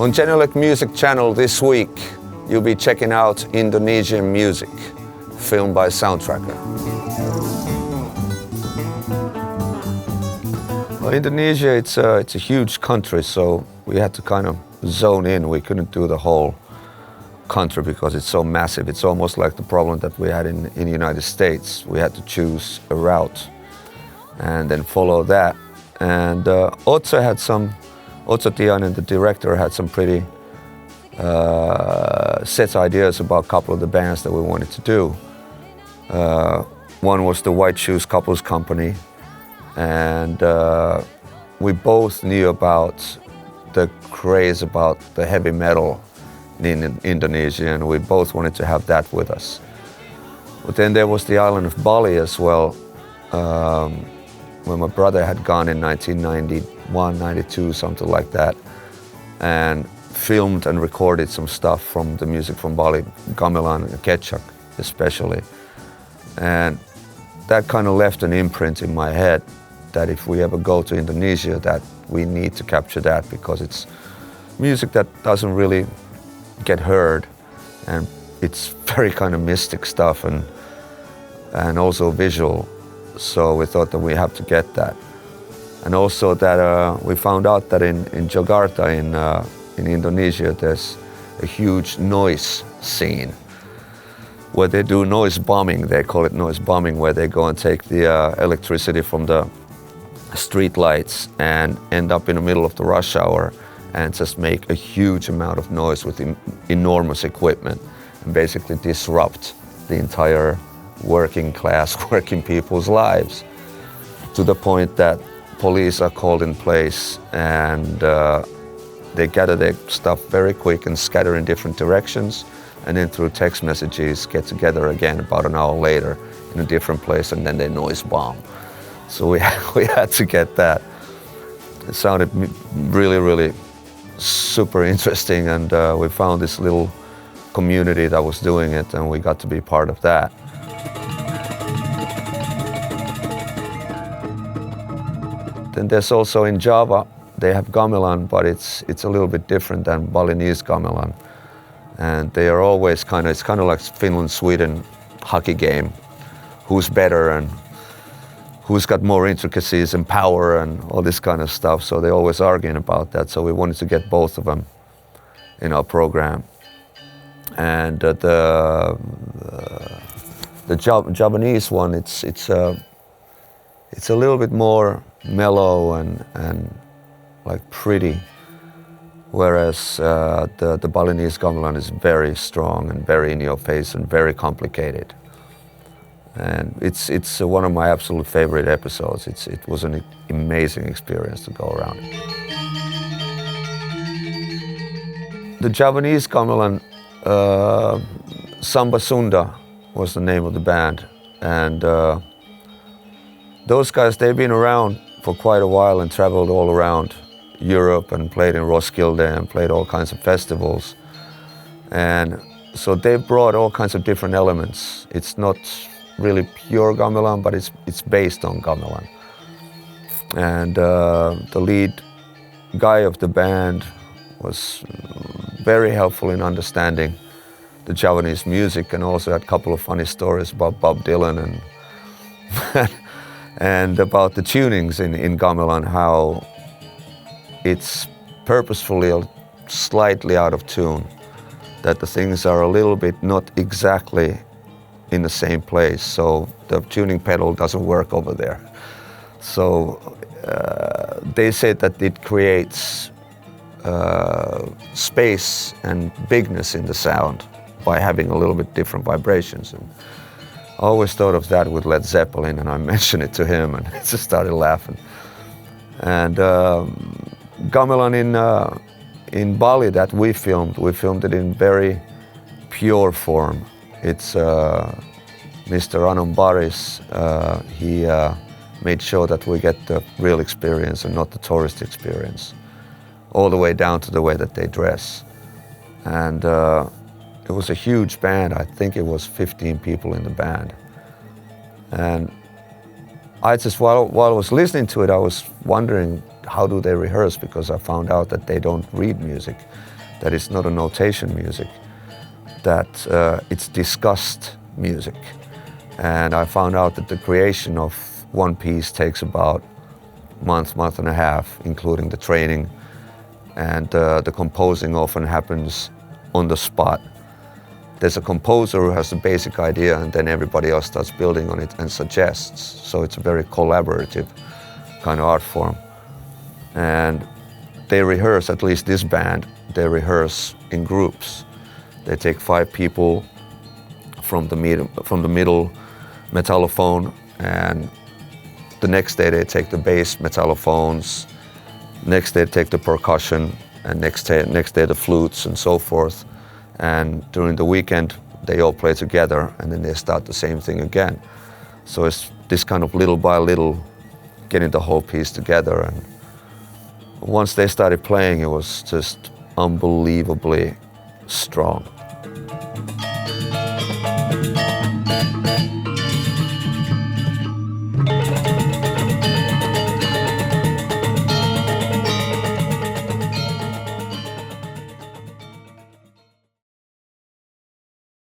On Genelec Music Channel this week, you'll be checking out Indonesian music, filmed by Soundtracker. Well, Indonesia, it's a huge country, so we had to kind of zone in. We couldn't do the whole country because it's so massive. It's almost like the problem that we had in the United States. We had to choose a route and then follow that. And Otso Tiainen, the director, had some pretty set ideas about a couple of the bands that we wanted to do. One was the White Shoes Couples Company, and we both knew about the craze about the heavy metal in Indonesia, and we both wanted to have that with us. But then there was the island of Bali as well, where my brother had gone in 1991, 92, something like that, and filmed and recorded some stuff from the music from Bali, Gamelan and Kecak especially. And that kind of left an imprint in my head that if we ever go to Indonesia, that we need to capture that, because it's music that doesn't really get heard, and it's very kind of mystic stuff and also visual. So we thought that we have to get that. And also that we found out that in Jakarta, in Indonesia, there's a huge noise scene where they do noise bombing. They call it noise bombing, where they go and take the electricity from the street lights and end up in the middle of the rush hour and just make a huge amount of noise with enormous equipment and basically disrupt the entire working class, working people's lives, to the point that police are called in place and they gather their stuff very quick and scatter in different directions, and then through text messages get together again about an hour later in a different place, and then they noise bomb. So we had to get that. It sounded really, really super interesting, and we found this little community that was doing it, and we got to be part of that. Then there's also in Java, they have Gamelan, but it's a little bit different than Balinese Gamelan. And they are always it's kind of like Finland-Sweden hockey game. Who's better and who's got more intricacies and power and all this kind of stuff. So they're always arguing about that. So we wanted to get both of them in our program. And the Javanese one, it's a little bit more mellow and like pretty, whereas the Balinese Gamelan is very strong and very in your face and very complicated. And it's one of my absolute favorite episodes. It was an amazing experience to go around. The Javanese Gamelan, Samba Sunda was the name of the band, and those guys, they've been around for quite a while and traveled all around Europe and played in Roskilde and played all kinds of festivals. And so they've brought all kinds of different elements. It's not really pure Gamelan, but it's based on Gamelan. And the lead guy of the band was very helpful in understanding the Javanese music, and also had a couple of funny stories about Bob Dylan and about the tunings in Gamelan, how it's purposefully slightly out of tune, that the things are a little bit not exactly in the same place, so the tuning pedal doesn't work over there. So they said that it creates space and bigness in the sound by having a little bit different vibrations. And I always thought of that with Led Zeppelin, and I mentioned it to him, and he just started laughing. And Gamelan in Bali that we filmed it in very pure form. It's Mr. Anom Baris. He made sure that we get the real experience and not the tourist experience, all the way down to the way that they dress. And it was a huge band. I think it was 15 people in the band. And I just, while I was listening to it, I was wondering, how do they rehearse? Because I found out that they don't read music. that it's not a notation music, that it's discussed music. And I found out that the creation of one piece takes about month and a half, including the training, and the composing often happens on the spot. There's a composer who has the basic idea, and then everybody else starts building on it and suggests. So it's a very collaborative kind of art form. And they rehearse, at least this band, they rehearse in groups. They take 5 people from the middle metallophone, and the next day they take the bass metallophones, next day they take the percussion, and next day the flutes and so forth. And during the weekend they all play together, and then they start the same thing again. So it's this kind of little by little getting the whole piece together. And once they started playing, it was just unbelievably strong.